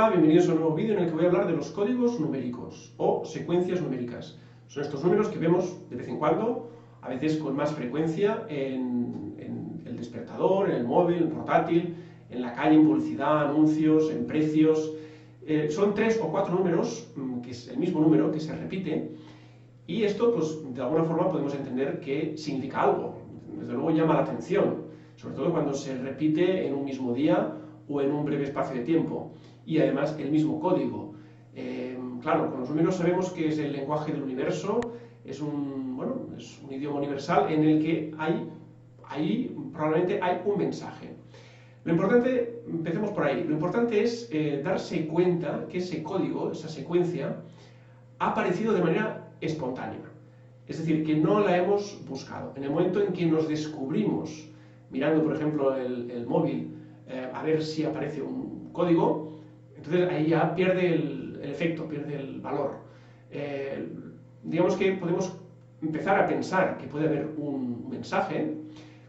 Hola, bienvenidos a un nuevo vídeo en el que voy a hablar de los códigos numéricos o secuencias numéricas. Son estos números que vemos de vez en cuando, a veces con más frecuencia en el despertador, en el móvil, en el portátil, en la calle, en publicidad, anuncios, en precios. Son 3 o 4 números, que es el mismo número que se repite, y esto, pues, de alguna forma podemos entender que significa algo. Desde luego llama la atención, sobre todo cuando se repite en un mismo día o en un breve espacio de tiempo, y además el mismo código. Claro, con los números sabemos que es el lenguaje del universo, es un idioma universal en el que probablemente hay un mensaje. Lo importante, empecemos por ahí, lo importante es darse cuenta que ese código, esa secuencia, ha aparecido de manera espontánea. Es decir, que no la hemos buscado. En el momento en que nos descubrimos, mirando por ejemplo el móvil, a ver si aparece un código, entonces ahí ya pierde el efecto, pierde el valor. Digamos que podemos empezar a pensar que puede haber un mensaje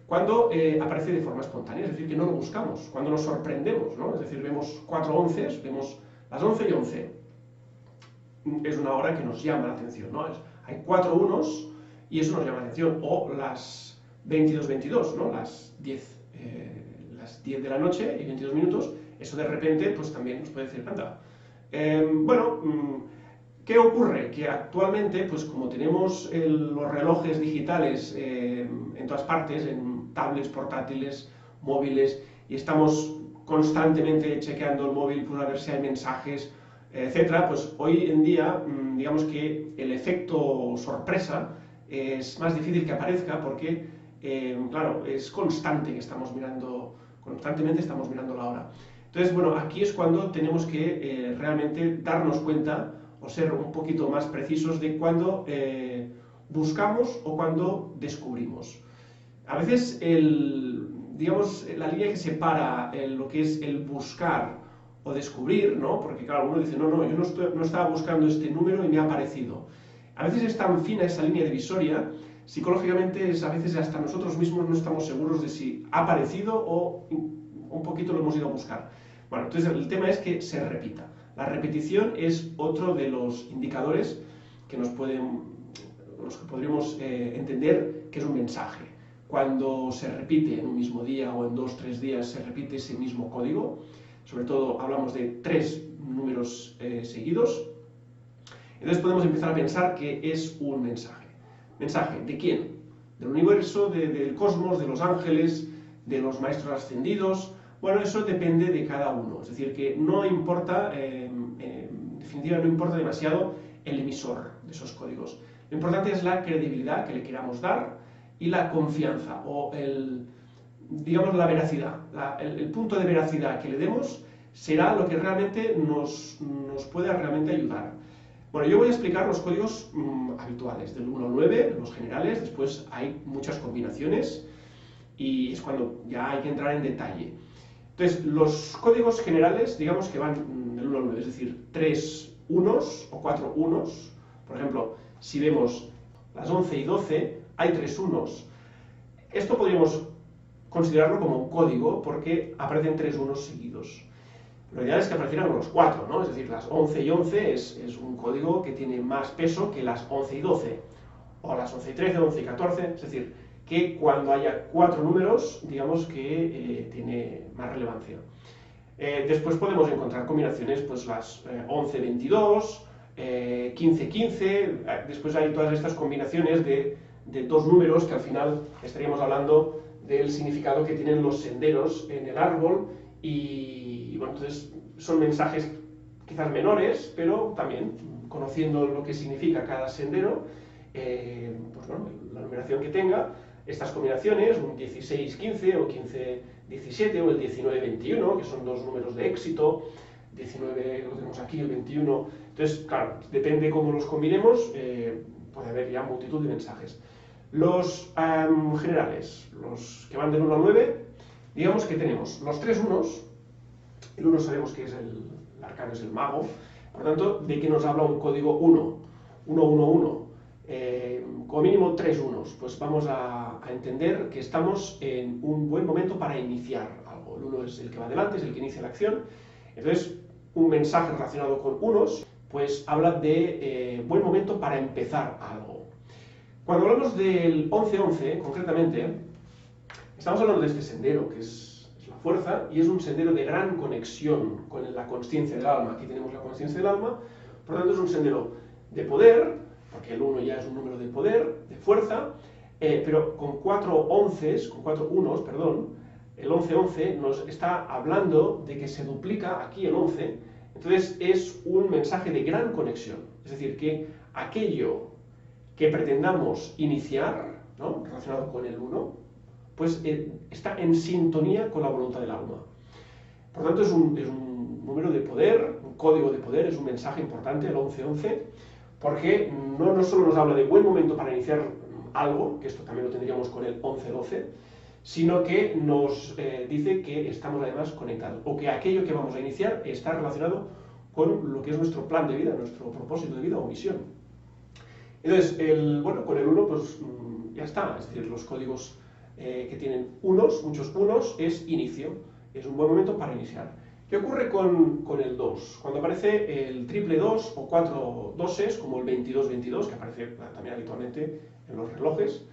cuando aparece de forma espontánea, es decir, que no lo buscamos, cuando nos sorprendemos, ¿no? Es decir, vemos 4 onces, vemos las 11 y 11. Es una hora que nos llama la atención, ¿no? Hay 4 unos y eso nos llama la atención. O las 22:22, ¿no? Las 10 de la noche y 22 minutos, eso de repente pues también nos puede decir, anda. ¿Qué ocurre? Que actualmente, pues como tenemos los relojes digitales en todas partes, en tablets, portátiles, móviles, y estamos constantemente chequeando el móvil para ver si hay mensajes, etcétera, pues hoy en día, digamos que el efecto sorpresa es más difícil que aparezca porque, claro, es constante que constantemente estamos mirando la hora. Entonces, bueno, aquí es cuando tenemos que realmente darnos cuenta o ser un poquito más precisos de cuando buscamos o cuando descubrimos. A veces, digamos, la línea que separa lo que es el buscar o descubrir, ¿no? Porque claro, uno dice, no, yo no estaba buscando este número y me ha aparecido. A veces es tan fina esa línea divisoria, psicológicamente a veces hasta nosotros mismos no estamos seguros de si ha aparecido o un poquito lo hemos ido a buscar. Bueno, entonces el tema es que se repita. La repetición es otro de los indicadores que los que podríamos entender que es un mensaje. Cuando se repite en un mismo día o en 2 o 3 días se repite ese mismo código, sobre todo hablamos de 3 números seguidos, entonces podemos empezar a pensar que es un mensaje. ¿Mensaje de quién? Del universo, del cosmos, de los ángeles, de los maestros ascendidos. Bueno, eso depende de cada uno, es decir, que no importa, en definitiva no importa demasiado el emisor de esos códigos. Lo importante es la credibilidad que le queramos dar y la confianza, o digamos la veracidad. El punto de veracidad que le demos será lo que realmente nos pueda realmente ayudar. Bueno, yo voy a explicar los códigos habituales, del 1 al 9, los generales, después hay muchas combinaciones y es cuando ya hay que entrar en detalle. Entonces, los códigos generales, digamos que van del 1 al 9, es decir, 3 unos o 4 unos. Por ejemplo, si vemos las 11 y 12, hay 3 unos. Esto podríamos considerarlo como un código porque aparecen 3 unos seguidos. Lo ideal es que aparecieran los 4, ¿no? Es decir, las 11 y 11 es un código que tiene más peso que las 11 y 12, o las 11 y 13, 11 y 14, es decir, que cuando haya 4 números, digamos que tiene más relevancia. Después podemos encontrar combinaciones, pues las 11-22, 15-15, después hay todas estas combinaciones de 2 números que al final estaríamos hablando del significado que tienen los senderos en el árbol y bueno, entonces son mensajes quizás menores, pero también conociendo lo que significa cada sendero, pues bueno, la numeración que tenga, estas combinaciones, un 16-15 o 15-17 o el 19-21, que son 2 números de éxito, 19 lo tenemos aquí, el 21, entonces claro, depende cómo los combinemos, puede haber ya multitud de mensajes. Los generales, los que van del 1 al 9, digamos que tenemos los 3 unos, el 1 sabemos que es el arcano, es el mago, por tanto, ¿de qué nos habla un código 1? 1-1-1. Como mínimo 3 unos, pues vamos a entender que estamos en un buen momento para iniciar algo. El 1 es el que va adelante, es el que inicia la acción. Entonces, un mensaje relacionado con unos, pues habla de buen momento para empezar algo. Cuando hablamos del 11-11, concretamente, estamos hablando de este sendero, que es la fuerza, y es un sendero de gran conexión con la consciencia del alma. Aquí tenemos la consciencia del alma, por lo tanto es un sendero de poder, porque el 1 ya es un número de poder, de fuerza, pero con 4 unos, perdón, el 11-11 nos está hablando de que se duplica aquí el 11, entonces es un mensaje de gran conexión, es decir, que aquello que pretendamos iniciar, ¿no?, relacionado con el 1, pues está en sintonía con la voluntad del alma. Por tanto, es un número de poder, un código de poder, es un mensaje importante, el 11-11, porque no solo nos habla de buen momento para iniciar algo, que esto también lo tendríamos con el 11-12, sino que nos dice que estamos además conectados, o que aquello que vamos a iniciar está relacionado con lo que es nuestro plan de vida, nuestro propósito de vida o misión. Entonces, con el 1, pues ya está, es decir, los códigos que tienen muchos unos, es inicio, es un buen momento para iniciar. ¿Qué ocurre con el 2? Cuando aparece el triple 2 o 4 doses, como el 22-22, que aparece también habitualmente en los relojes.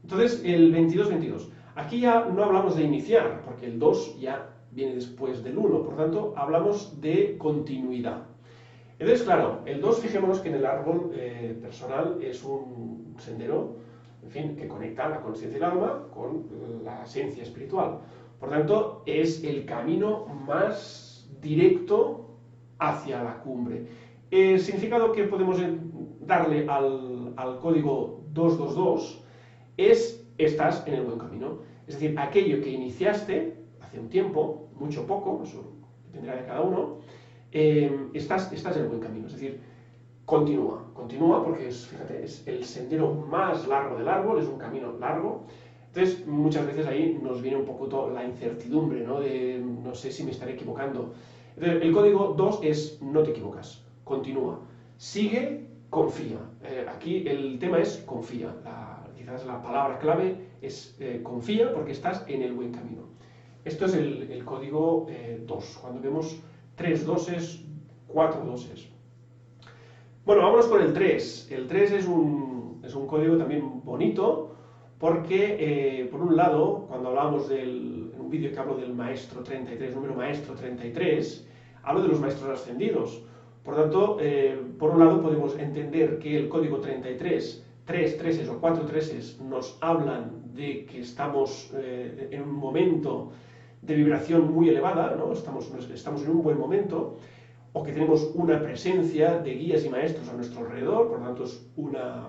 Entonces, el 22-22. Aquí ya no hablamos de iniciar, porque el 2 ya viene después del 1, por tanto, hablamos de continuidad. Entonces, claro, el 2, fijémonos que en el árbol personal es un sendero, en fin, que conecta la conciencia del alma con la esencia espiritual. Por tanto, es el camino más directo hacia la cumbre. El significado que podemos darle al código 222 es: estás en el buen camino. Es decir, aquello que iniciaste hace un tiempo, mucho o poco, eso dependerá de cada uno, estás en el buen camino. Es decir, continúa porque fíjate, es el sendero más largo del árbol, es un camino largo. Entonces, muchas veces ahí nos viene un poco la incertidumbre, ¿no?, de no sé si me estaré equivocando. Entonces, el código 2 es: no te equivocas, continúa, sigue, confía. Aquí el tema es confía. Quizás la palabra clave es confía, porque estás en el buen camino. Esto es el código 2, cuando vemos 3 doses, 4 doses. Bueno, vámonos con el 3. El 3 es un código también bonito, porque, por un lado, cuando hablamos en un vídeo que hablo del maestro 33, número maestro 33, hablo de los maestros ascendidos. Por tanto, por un lado podemos entender que el código 33, 3 treses o 4 treses, nos hablan de que estamos en un momento de vibración muy elevada, ¿no? Estamos en un buen momento, o que tenemos una presencia de guías y maestros a nuestro alrededor, por lo tanto es una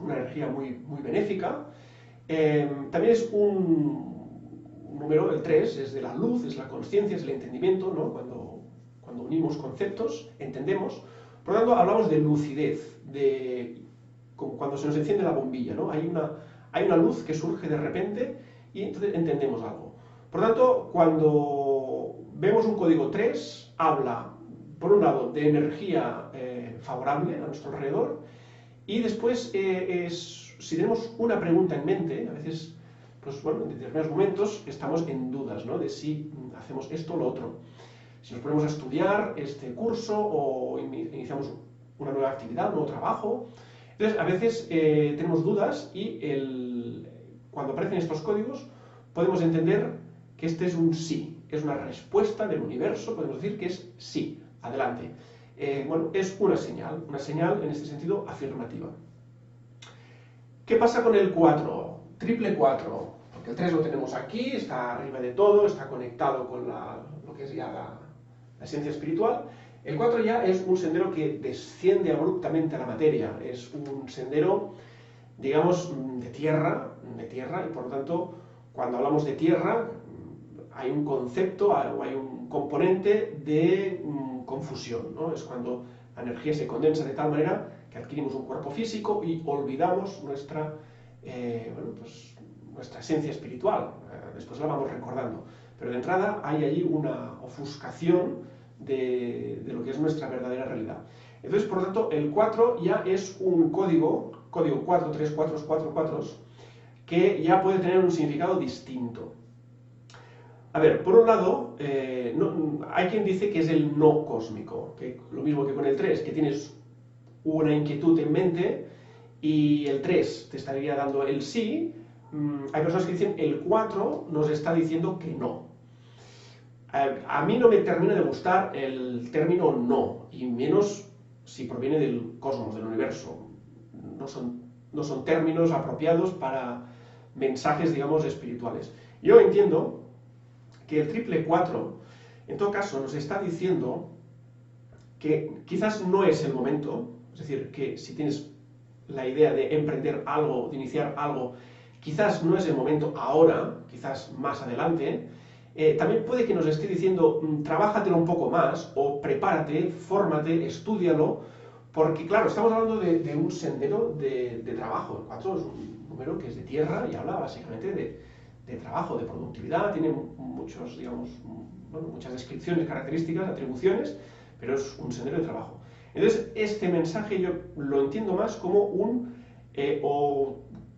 energía muy, muy benéfica. También es un número, el 3, es de la luz, es la consciencia, es el entendimiento, ¿no? Cuando unimos conceptos, entendemos. Por lo tanto, hablamos de lucidez, como cuando se nos enciende la bombilla, ¿no? Hay una luz que surge de repente y entonces entendemos algo. Por lo tanto, cuando vemos un código 3, habla, por un lado, de energía favorable a nuestro alrededor, y después, si tenemos una pregunta en mente, a veces, pues bueno, en determinados momentos estamos en dudas, ¿no?, de si hacemos esto o lo otro. Si nos ponemos a estudiar este curso o iniciamos una nueva actividad, un nuevo trabajo. Entonces, a veces tenemos dudas y cuando aparecen estos códigos podemos entender que este es un sí, es una respuesta del universo, podemos decir que es sí, adelante. Bueno, es una señal en este sentido afirmativa. ¿Qué pasa con el 4? Triple 4, porque el 3 lo tenemos aquí, está arriba de todo, está conectado con lo que es ya la esencia espiritual. El 4 ya es un sendero que desciende abruptamente a la materia, es un sendero, digamos, de tierra, y por lo tanto, cuando hablamos de tierra, hay un concepto, o hay un componente de confusión, ¿no? Es cuando la energía se condensa de tal manera que adquirimos un cuerpo físico y olvidamos nuestra esencia espiritual. Después la vamos recordando. Pero de entrada hay allí una ofuscación de lo que es nuestra verdadera realidad. Entonces, por lo tanto, el 4 ya es un código 4, 3, 4, 4, 4, que ya puede tener un significado distinto. A ver, por un lado, hay quien dice que es el no cósmico, que lo mismo que con el 3, que tienes una inquietud en mente y el 3 te estaría dando el sí. Hay personas que dicen el 4 nos está diciendo que no. A mí no me termina de gustar el término no, y menos si proviene del cosmos, del universo. No son términos apropiados para mensajes, digamos, espirituales. Yo entiendo que el triple 4, en todo caso, nos está diciendo que quizás no es el momento, es decir, que si tienes la idea de emprender algo, de iniciar algo, quizás no es el momento ahora, quizás más adelante. También puede que nos esté diciendo, trabájatelo un poco más, o prepárate, fórmate, estúdialo, porque claro, estamos hablando de un sendero de trabajo. El 4 es un número que es de tierra y habla básicamente de trabajo, de productividad, tiene muchos, digamos, muchas descripciones, características, atribuciones, pero es un sendero de trabajo. Entonces, este mensaje yo lo entiendo más como un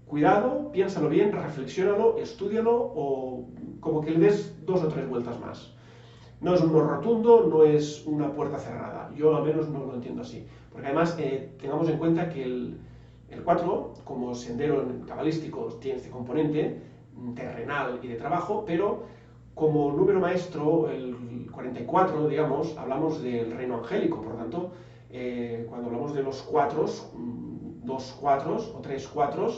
cuidado, piénsalo bien, reflexiónalo, estúdialo, o como que le des 2 o 3 vueltas más. No es un no rotundo, no es una puerta cerrada. Yo al menos no lo entiendo así. Porque además tengamos en cuenta que el 4, como sendero cabalístico, tiene este componente terrenal y de trabajo, pero como número maestro, el 44, digamos, hablamos del reino angélico. Por lo tanto, cuando hablamos de los 4, 2 4 o 3 4,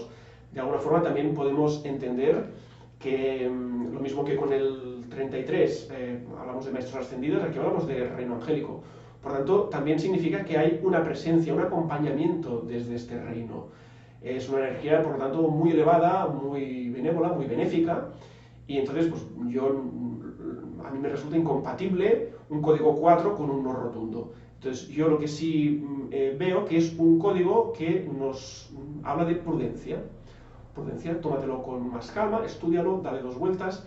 de alguna forma también podemos entender que lo mismo que con el 33 hablamos de maestros ascendidos, aquí hablamos de reino angélico. Por tanto, también significa que hay una presencia, un acompañamiento desde este reino. Es una energía, por lo tanto, muy elevada, muy benévola, muy benéfica, y entonces pues, a mí me resulta incompatible un código 4 con un no rotundo. Entonces, yo lo que sí veo que es un código que nos habla de prudencia. Prudencia, tómatelo con más calma, estúdialo, dale 2 vueltas,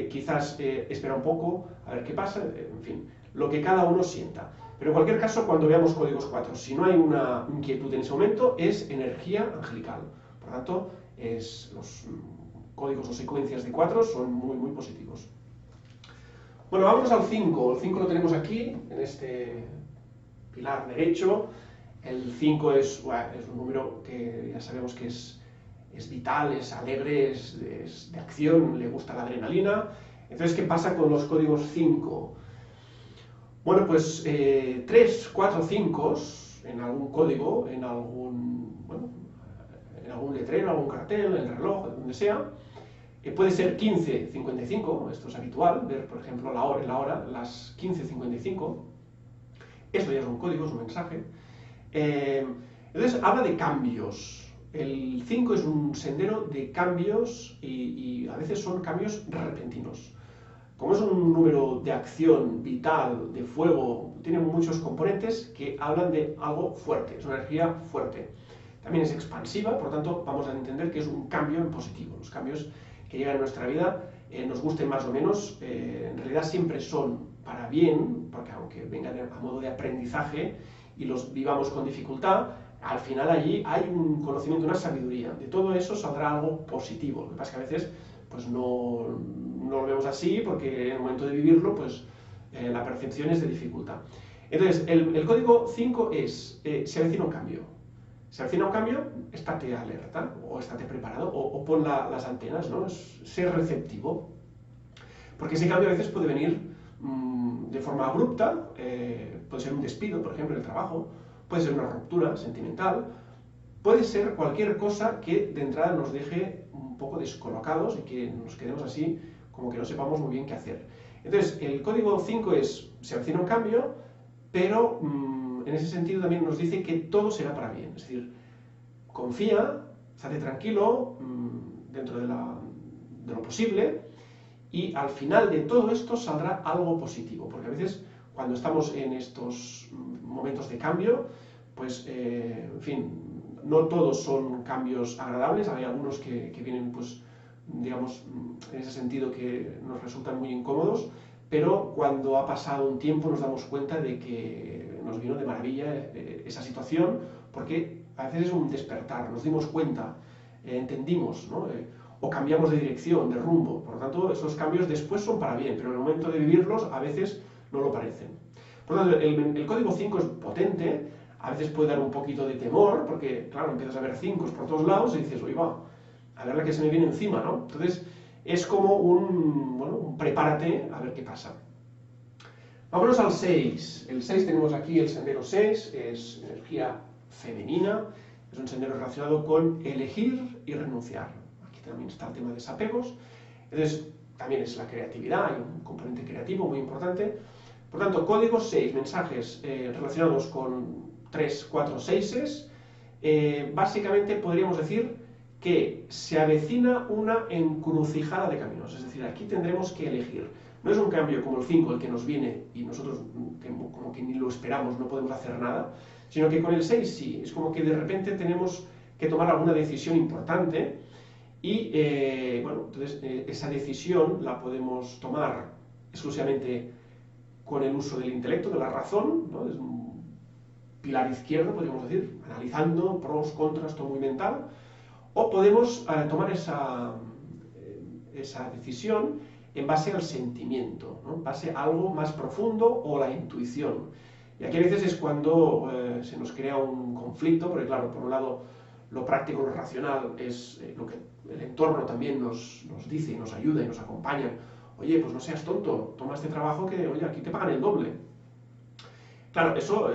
quizás espera un poco, a ver qué pasa, en fin, lo que cada uno sienta. Pero en cualquier caso, cuando veamos códigos 4, si no hay una inquietud en ese momento, es energía angelical. Por lo tanto, los códigos o secuencias de 4 son muy, muy positivos. Bueno, vámonos al 5. El 5 lo tenemos aquí, en este pilar derecho. El 5 es un número que ya sabemos que es vital, es alegre, es de acción, le gusta la adrenalina. Entonces, ¿qué pasa con los códigos 5? Bueno, pues 3, 4, 5 en algún código, en algún letrero, algún cartel, en el reloj, donde sea. Puede ser 15:55, esto es habitual, ver por ejemplo la hora, las 15:55. Esto ya es un código, es un mensaje. Entonces habla de cambios. El 5 es un sendero de cambios y a veces son cambios repentinos. Como es un número de acción vital, de fuego, tiene muchos componentes que hablan de algo fuerte, es una energía fuerte. También es expansiva, por lo tanto vamos a entender que es un cambio en positivo. Los cambios que llegan a nuestra vida, nos gusten más o menos, en realidad siempre son para bien, porque aunque vengan a modo de aprendizaje y los vivamos con dificultad, al final allí hay un conocimiento, una sabiduría. De todo eso saldrá algo positivo. Lo que pasa es que a veces pues no lo vemos así, porque en el momento de vivirlo pues la percepción es de dificultad. Entonces, el código 5 es, se avecina un cambio. Se avecina un cambio, estate alerta, o estate preparado, o pon las antenas, ¿no? Ser receptivo. Porque ese cambio a veces puede venir de forma abrupta, puede ser un despido, por ejemplo, en el trabajo, puede ser una ruptura sentimental, puede ser cualquier cosa que de entrada nos deje un poco descolocados y que nos quedemos así, como que no sepamos muy bien qué hacer. Entonces, el código 5 se avecina un cambio, pero en ese sentido también nos dice que todo será para bien. Es decir, confía, estate tranquilo, dentro de lo posible, y al final de todo esto saldrá algo positivo, porque a veces cuando estamos en estos momentos de cambio, pues, en fin, no todos son cambios agradables, hay algunos que vienen, pues, digamos, en ese sentido que nos resultan muy incómodos, pero cuando ha pasado un tiempo nos damos cuenta de que nos vino de maravilla esa situación, porque a veces es un despertar, nos dimos cuenta, entendimos, ¿no? o cambiamos de dirección, de rumbo. Por lo tanto, esos cambios después son para bien, pero en el momento de vivirlos a veces no lo parecen. Por lo tanto, el código 5 es potente, a veces puede dar un poquito de temor, porque claro, empiezas a ver 5 por todos lados y dices, oye, va, a ver la que se me viene encima, ¿no? Entonces, es como un prepárate a ver qué pasa. Vámonos al 6. El 6 tenemos aquí el sendero 6, es energía femenina, es un sendero relacionado con elegir y renunciar. Aquí también está el tema de desapegos. Entonces, también es la creatividad, hay un componente creativo muy importante. Por tanto, código 6, mensajes relacionados con 3, 4, 6. Básicamente podríamos decir que se avecina una encrucijada de caminos. Es decir, aquí tendremos que elegir. No es un cambio como el 5, el que nos viene y nosotros como que ni lo esperamos, no podemos hacer nada, sino que con el 6 sí, es como que de repente tenemos que tomar alguna decisión importante y, bueno, entonces esa decisión la podemos tomar exclusivamente con el uso del intelecto, de la razón, ¿no? Es un pilar izquierdo, podríamos decir, analizando pros, contras, todo muy mental, o podemos tomar esa decisión en base al sentimiento, ¿no? En base a algo más profundo o la intuición. Y aquí a veces es cuando se nos crea un conflicto, porque claro, por un lado lo práctico, lo racional es lo que el entorno también nos dice y nos ayuda y nos acompaña. Oye, pues no seas tonto, toma este trabajo que, oye, aquí te pagan el doble. Claro, eso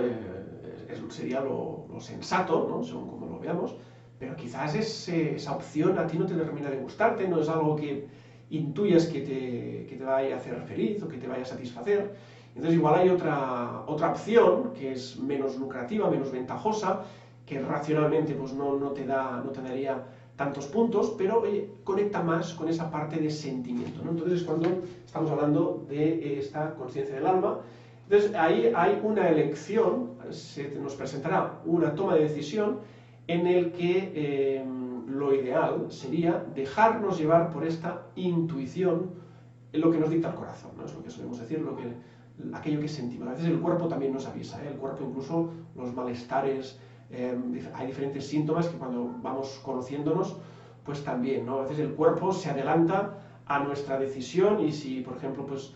sería lo sensato, ¿no? Según como lo veamos, pero quizás esa opción a ti no te termina de gustarte, no es algo que intuyas que te vaya a hacer feliz o que te vaya a satisfacer. Entonces igual hay otra opción que es menos lucrativa, menos ventajosa, que racionalmente pues no te daría tantos puntos, pero oye, conecta más con esa parte de sentimiento, ¿no? Entonces es cuando estamos hablando de esta conciencia del alma. Entonces ahí hay una elección, se nos presentará una toma de decisión en el que lo ideal sería dejarnos llevar por esta intuición en lo que nos dicta el corazón, ¿no? Es lo que solemos decir, aquello que sentimos. A veces el cuerpo también nos avisa, ¿eh? El cuerpo incluso, los malestares, hay diferentes síntomas que cuando vamos conociéndonos, pues también, ¿no? A veces el cuerpo se adelanta a nuestra decisión y si, por ejemplo, pues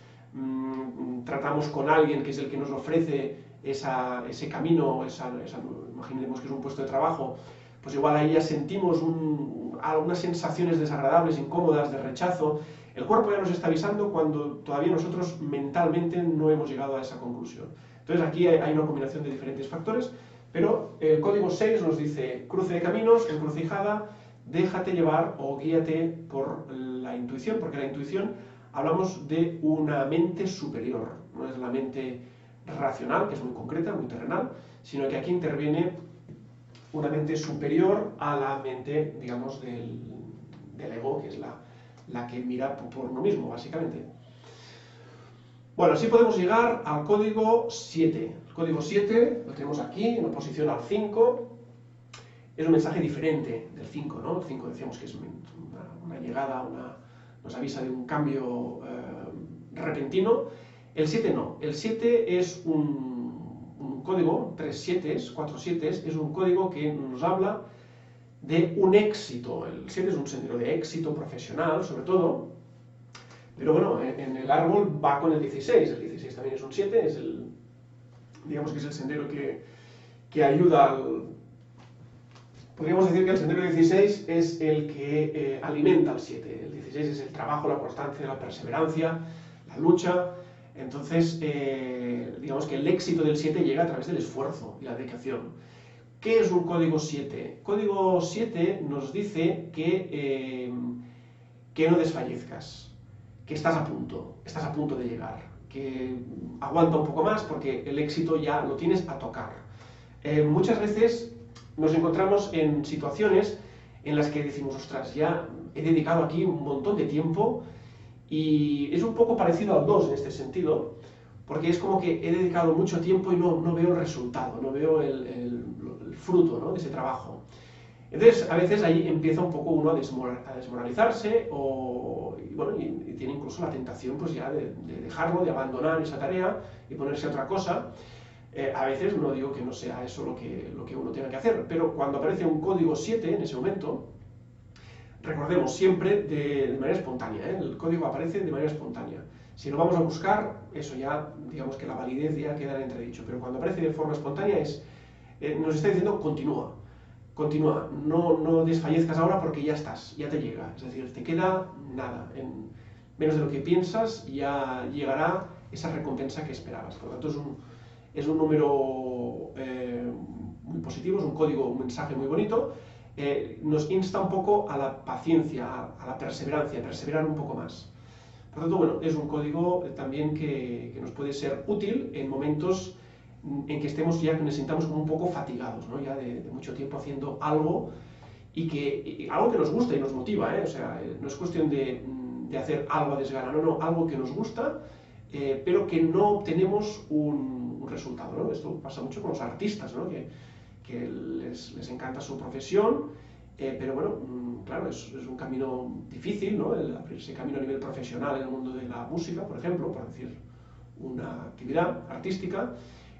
tratamos con alguien que es el que nos ofrece ese camino, imaginemos que es un puesto de trabajo, pues igual ahí ya sentimos algunas sensaciones desagradables, incómodas, de rechazo. El cuerpo ya nos está avisando cuando todavía nosotros mentalmente no hemos llegado a esa conclusión. Entonces aquí hay una combinación de diferentes factores, pero el código 6 nos dice cruce de caminos, encrucijada, déjate llevar o guíate por la intuición, porque la intuición hablamos de una mente superior, no es la mente racional, que es muy concreta, muy terrenal, sino que aquí interviene una mente superior a la mente, digamos, del ego, que es la que mira por uno mismo, básicamente. Bueno, así podemos llegar al código 7. El código 7 lo tenemos aquí, en oposición al 5. Es un mensaje diferente del 5, ¿no? El 5 decíamos que es una llegada, nos avisa de un cambio repentino. El 7 no. El 7 es un código, 3 7, 4 7, es un código que nos habla de un éxito. El 7 es un sendero de éxito profesional, sobre todo, pero bueno, en el árbol va con el 16. El 16 también es un 7, digamos que es el sendero que ayuda podríamos decir que el sendero 16 es el que alimenta al 7. El 16 es el trabajo, la constancia, la perseverancia, la lucha. Entonces, digamos que el éxito del 7 llega a través del esfuerzo y la dedicación. ¿Qué es un código 7? Código 7 nos dice que no desfallezcas, que estás a punto de llegar, que aguanta un poco más porque el éxito ya lo tienes a tocar. Muchas veces nos encontramos en situaciones en las que decimos, ostras, ya he dedicado aquí un montón de tiempo y es un poco parecido al 2 en este sentido, porque es como que he dedicado mucho tiempo y no veo el resultado, no veo el fruto, ¿no?, de ese trabajo. Entonces, a veces ahí empieza un poco uno a desmoralizarse y tiene incluso la tentación pues ya de dejarlo, de abandonar esa tarea y ponerse a otra cosa. A veces no digo que no sea eso lo que uno tenga que hacer, pero cuando aparece un código 7 en ese momento, Recordemos siempre de manera espontánea, ¿eh? El código aparece de manera espontánea. Si lo vamos a buscar, eso ya, digamos que la validez ya queda en entredicho, pero cuando aparece de forma espontánea nos está diciendo continúa, continúa, no desfallezcas ahora porque ya estás, ya te llega, es decir, te queda nada, en menos de lo que piensas ya llegará esa recompensa que esperabas. Por lo tanto, es un número muy positivo, es un código, un mensaje muy bonito. Nos insta un poco a la paciencia, a la perseverancia, a perseverar un poco más. Por tanto, bueno, es un código también que nos puede ser útil en momentos en que estemos ya, que nos sintamos como un poco fatigados, ¿no? Ya de mucho tiempo haciendo algo algo que nos gusta y nos motiva, ¿eh? O sea, no es cuestión de hacer algo a desgana, no, algo que nos gusta, pero que no obtenemos un resultado, ¿no? Esto pasa mucho con los artistas, ¿no? Que les encanta su profesión, pero bueno, claro, es un camino difícil, ¿no? El abrirse camino a nivel profesional en el mundo de la música, por ejemplo, por decir una actividad artística.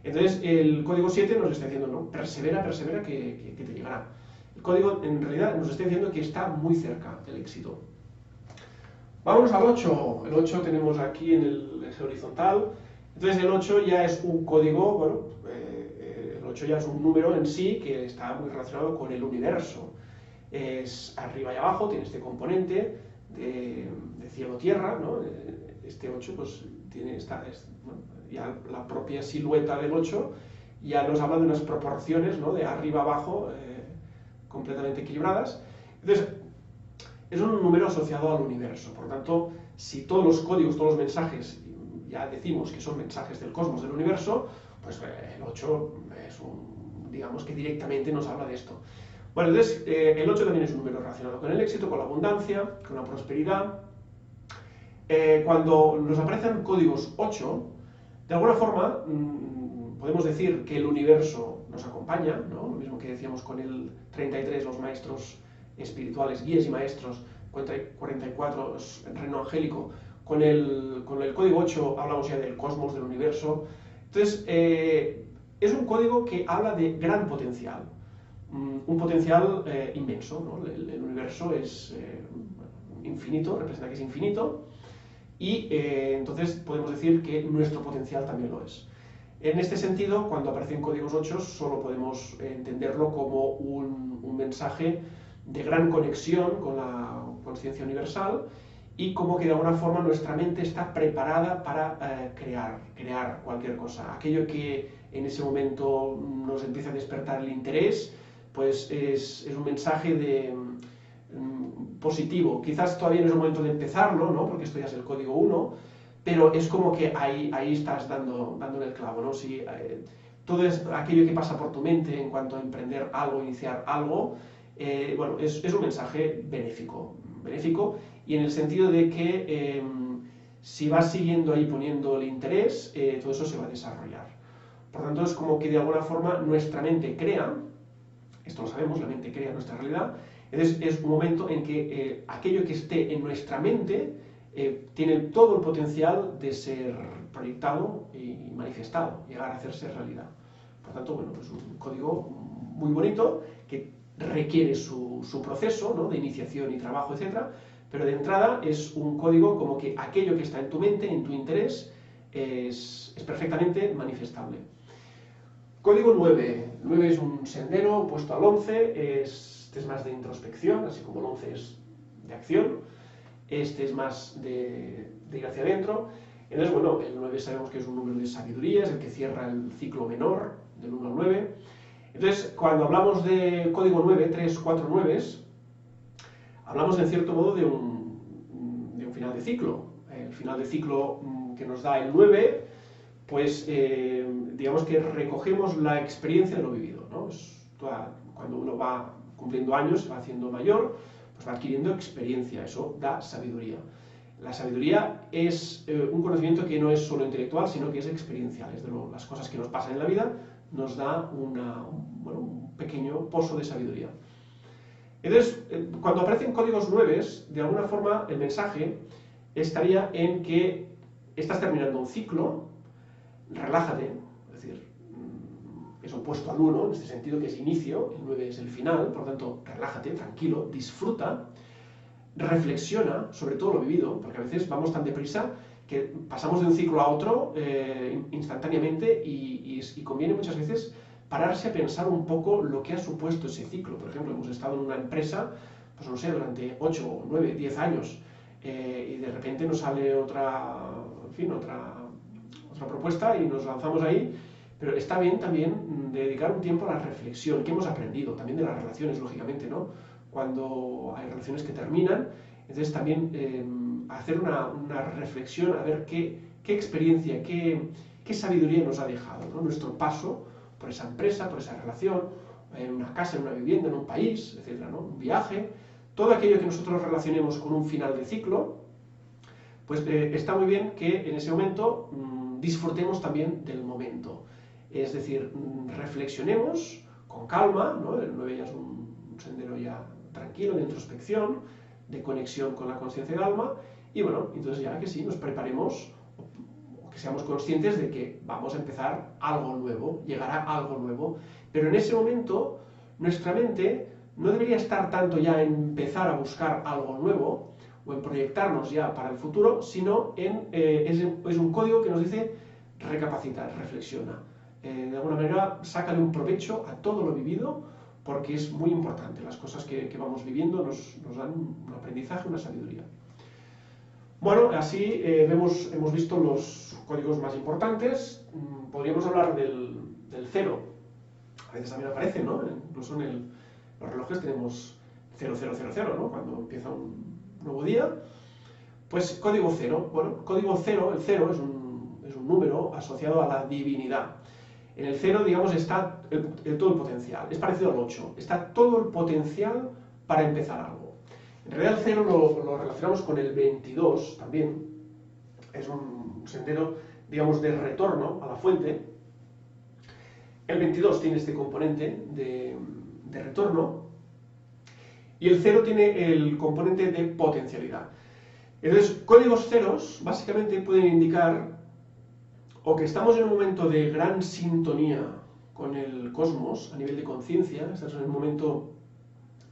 Entonces, el código 7 nos está diciendo, ¿no? Persevera, persevera, que te llegará. El código, en realidad, nos está diciendo que está muy cerca del éxito. Vámonos al 8. El 8 tenemos aquí en el eje horizontal. Entonces, el 8 ya es un código, bueno, el 8 ya es un número en sí que está muy relacionado con el universo. Es arriba y abajo, tiene este componente de cielo-tierra, ¿no? Este 8 pues tiene bueno, ya la propia silueta del 8 ya nos habla de unas proporciones, ¿no? De arriba abajo completamente equilibradas. Entonces, es un número asociado al universo, por lo tanto, si todos los códigos, todos los mensajes, ya decimos que son mensajes del cosmos, del universo, pues el 8 es digamos que directamente nos habla de esto. Bueno, entonces el 8 también es un número relacionado con el éxito, con la abundancia, con la prosperidad. Cuando nos aparecen códigos 8, de alguna forma podemos decir que el universo nos acompaña, ¿no? Lo mismo que decíamos con el 33, los maestros espirituales, guías y maestros, 44, el reino angélico. Con el código 8 hablamos ya del cosmos, del universo. Entonces, es un código que habla de gran potencial. Un potencial inmenso, ¿no? El universo es infinito, representa que es infinito, y entonces podemos decir que nuestro potencial también lo es. En este sentido, cuando aparecen códigos 8, solo podemos entenderlo como un mensaje de gran conexión con la conciencia universal y como que de alguna forma nuestra mente está preparada para crear cualquier cosa. Aquello que en ese momento nos empieza a despertar el interés, pues es un mensaje positivo. Quizás todavía no es el momento de empezarlo, ¿no? Porque esto ya es el código 1, pero es como que ahí estás dándole el clavo, ¿no? Si, todo aquello que pasa por tu mente en cuanto a emprender algo, iniciar algo, bueno, es un mensaje benéfico, y en el sentido de que si vas siguiendo ahí poniendo el interés, todo eso se va a desarrollar. Por tanto, es como que de alguna forma nuestra mente crea, esto lo sabemos, la mente crea nuestra realidad. Entonces es un momento en que aquello que esté en nuestra mente tiene todo el potencial de ser proyectado y manifestado, llegar a hacerse realidad. Por tanto, bueno, pues un código muy bonito que requiere su proceso, ¿no? De iniciación y trabajo, etc. Pero de entrada es un código como que aquello que está en tu mente, en tu interés, es perfectamente manifestable. Código 9. 9 es un sendero opuesto al 11, este es más de introspección, así como el 11 es de acción, este es más de ir hacia adentro. Entonces, bueno, el 9 sabemos que es un número de sabiduría, es el que cierra el ciclo menor, del 1 al 9. Entonces, cuando hablamos de código 9, 3, 4, 9, hablamos en cierto modo de un final de ciclo. El final de ciclo que nos da el 9, pues digamos que recogemos la experiencia de lo vivido, ¿no? Cuando uno va cumpliendo años, se va haciendo mayor, pues va adquiriendo experiencia, eso da sabiduría. La sabiduría es un conocimiento que no es solo intelectual, sino que es experiencial, es de las cosas que nos pasan en la vida, nos da un pequeño pozo de sabiduría. Entonces, cuando aparecen códigos 9, de alguna forma el mensaje estaría en que estás terminando un ciclo, relájate, es decir, es opuesto al 1, en este sentido que es inicio, el 9 es el final, por lo tanto, relájate, tranquilo, disfruta, reflexiona sobre todo lo vivido, porque a veces vamos tan deprisa que pasamos de un ciclo a otro instantáneamente y conviene muchas veces pararse a pensar un poco lo que ha supuesto ese ciclo. Por ejemplo, hemos estado en una empresa, pues no sé, durante 8, 9, 10 años y de repente nos sale otra propuesta y nos lanzamos ahí, pero está bien también dedicar un tiempo a la reflexión, qué hemos aprendido, también de las relaciones, lógicamente, ¿no? Cuando hay relaciones que terminan, entonces también hacer una reflexión, a ver qué experiencia, qué sabiduría nos ha dejado, ¿no? Nuestro paso por esa empresa, por esa relación, en una casa, en una vivienda, en un país, etcétera, ¿no? Un viaje, todo aquello que nosotros relacionemos con un final de ciclo, pues está muy bien que en ese momento disfrutemos también del momento. Es decir, reflexionemos con calma, ¿no? El 9 ya es un sendero ya tranquilo, de introspección, de conexión con la conciencia del alma, y bueno, entonces ya que sí, nos preparemos, o que seamos conscientes de que vamos a empezar algo nuevo, llegará algo nuevo, pero en ese momento nuestra mente no debería estar tanto ya en empezar a buscar algo nuevo, o en proyectarnos ya para el futuro, sino es un código que nos dice recapacita, reflexiona. De alguna manera, sácale un provecho a todo lo vivido, porque es muy importante. Las cosas que vamos viviendo nos dan un aprendizaje, una sabiduría. Bueno, así hemos visto los códigos más importantes. Podríamos hablar del 0. A veces también aparece, ¿no? Incluso en los relojes tenemos 0000, ¿no? Cuando empieza un nuevo día. Pues código 0. Bueno, código 0, el 0 es un número asociado a la divinidad. En el 0, digamos, está todo el potencial. Es parecido al 8. Está todo el potencial para empezar algo. En realidad el 0 lo relacionamos con el 22 también. Es un sendero, digamos, de retorno a la fuente. El 22 tiene este componente de retorno. Y el 0 tiene el componente de potencialidad. Entonces, códigos ceros básicamente pueden indicar o que estamos en un momento de gran sintonía con el cosmos a nivel de conciencia, estamos en un momento,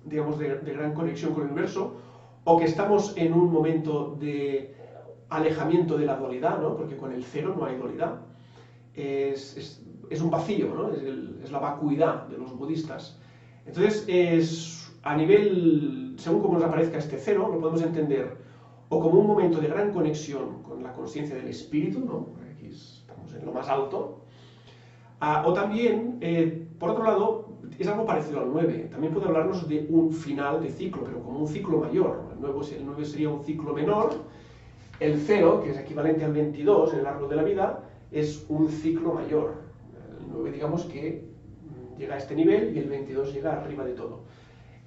digamos, de gran conexión con el universo, o que estamos en un momento de alejamiento de la dualidad, ¿no? Porque con el 0 no hay dualidad. Es un vacío, ¿no? Es la vacuidad de los budistas. Entonces, a nivel, según como nos aparezca este 0, lo podemos entender o como un momento de gran conexión con la conciencia del espíritu, ¿no? Aquí estamos en lo más alto, o también, por otro lado, es algo parecido al 9. También puede hablarnos de un final de ciclo, pero como un ciclo mayor. El 9 sería un ciclo menor. El 0, que es equivalente al 22 en el árbol de la vida, es un ciclo mayor. El 9, digamos que llega a este nivel y el 22 llega arriba de todo.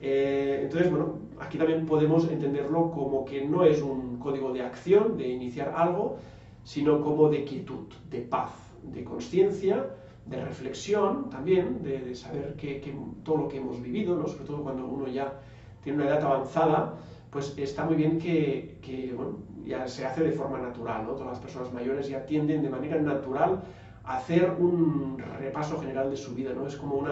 Entonces, bueno, aquí también podemos entenderlo como que no es un código de acción, de iniciar algo, sino como de quietud, de paz, de conciencia, de reflexión también, de saber que todo lo que hemos vivido, ¿no? Sobre todo cuando uno ya tiene una edad avanzada, pues está muy bien que bueno, ya se hace de forma natural, ¿no? Todas las personas mayores ya tienden de manera natural a hacer un repaso general de su vida, ¿no? Es como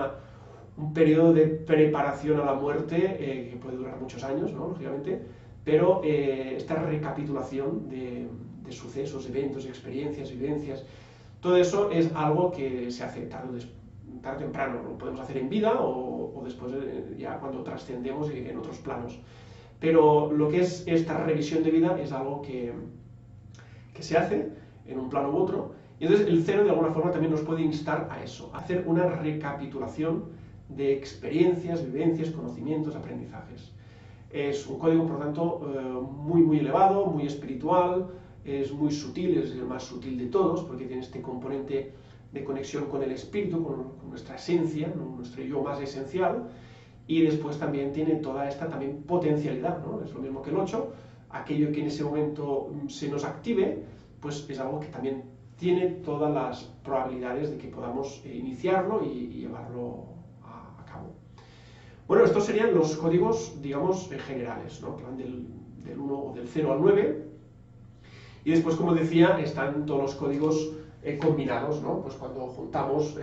un periodo de preparación a la muerte que puede durar muchos años, ¿no? Lógicamente, pero esta recapitulación de sucesos, eventos, experiencias, vivencias, todo eso es algo que se hace tarde o temprano. Lo podemos hacer en vida o después ya cuando trascendemos en otros planos. Pero lo que es esta revisión de vida es algo que se hace en un plano u otro. Y entonces el 0 de alguna forma también nos puede instar a eso, a hacer una recapitulación de experiencias, vivencias, conocimientos, aprendizajes. Es un código, por lo tanto, muy, muy elevado, muy espiritual, es muy sutil, es el más sutil de todos, porque tiene este componente de conexión con el espíritu, con nuestra esencia, nuestro yo más esencial, y después también tiene toda esta también potencialidad, ¿no? Es lo mismo que el 8, aquello que en ese momento se nos active, pues es algo que también tiene todas las probabilidades de que podamos iniciarlo y llevarlo a cabo. Bueno, estos serían los códigos, digamos, generales, ¿no? Que van del 1 o del 0 al 9. Y después, como decía, están todos los códigos combinados, ¿no? Pues cuando juntamos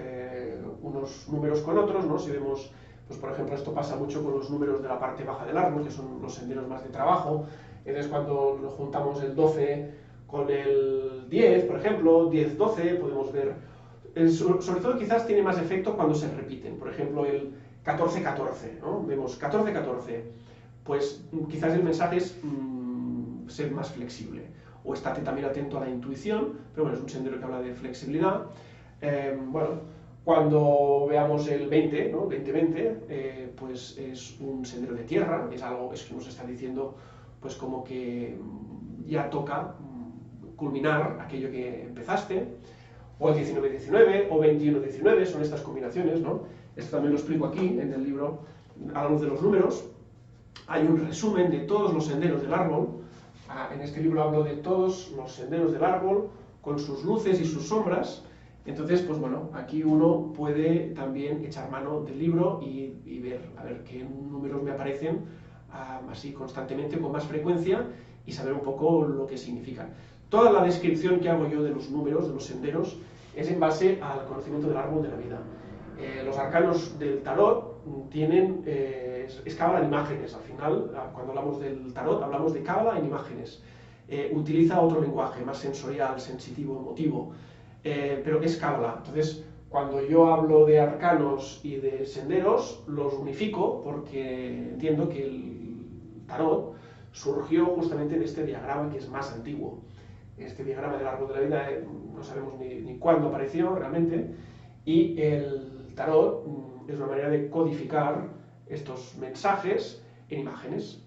unos números con otros, ¿no? Si vemos Pues por ejemplo, esto pasa mucho con los números de la parte baja del árbol, que son los senderos más de trabajo. Entonces cuando nos juntamos el 12 con el 10, por ejemplo, 10-12, podemos ver, sobre todo quizás tiene más efecto cuando se repiten. Por ejemplo, el 14-14, ¿no? Vemos 14-14, pues quizás el mensaje es ser más flexible. O estate también atento a la intuición, pero bueno, es un sendero que habla de flexibilidad. Bueno, cuando veamos el 20, ¿no? 20-20, pues es un sendero de tierra, es algo que nos está diciendo, pues como que ya toca culminar aquello que empezaste, o el 19-19, o 21-19, son estas combinaciones, ¿no? Esto también lo explico aquí, en el libro, a la luz de los números. Hay un resumen de todos los senderos del árbol. En este libro hablo de todos los senderos del árbol, con sus luces y sus sombras. Entonces, pues bueno, aquí uno puede también echar mano del libro y ver, a ver qué números me aparecen así constantemente, con más frecuencia, y saber un poco lo que significan. Toda la descripción que hago yo de los números, de los senderos, es en base al conocimiento del árbol de la vida. Los arcanos del tarot tienen, es cábala en imágenes. Al final, cuando hablamos del tarot, hablamos de cábala en imágenes. Utiliza otro lenguaje, más sensorial, sensitivo, emotivo, pero es cábala. Entonces, cuando yo hablo de arcanos y de senderos, los unifico porque entiendo que el tarot surgió justamente de este diagrama que es más antiguo. Este diagrama del árbol de la vida no sabemos ni cuándo apareció realmente, y el tarot es una manera de codificar estos mensajes en imágenes.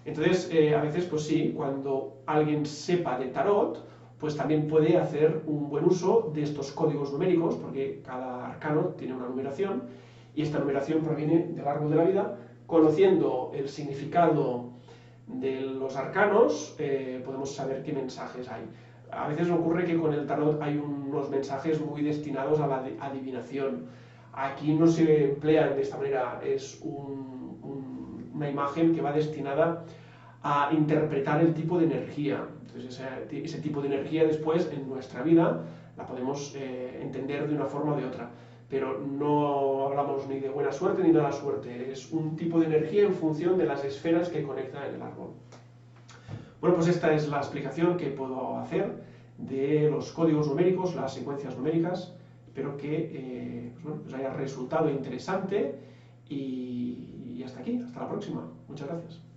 Entonces, a veces, pues sí, cuando alguien sepa de tarot, pues también puede hacer un buen uso de estos códigos numéricos, porque cada arcano tiene una numeración, y esta numeración proviene del árbol de la vida. Conociendo el significado de los arcanos, podemos saber qué mensajes hay. A veces ocurre que con el tarot hay unos mensajes muy destinados a la adivinación. Aquí no se emplean de esta manera, es una imagen que va destinada a interpretar el tipo de energía. Entonces ese tipo de energía después en nuestra vida la podemos entender de una forma o de otra. Pero no hablamos ni de buena suerte ni de mala suerte, es un tipo de energía en función de las esferas que conectan en el árbol. Bueno, pues esta es la explicación que puedo hacer de los códigos numéricos, las secuencias numéricas. Espero que pues bueno, os haya resultado interesante y hasta aquí, hasta la próxima. Muchas gracias.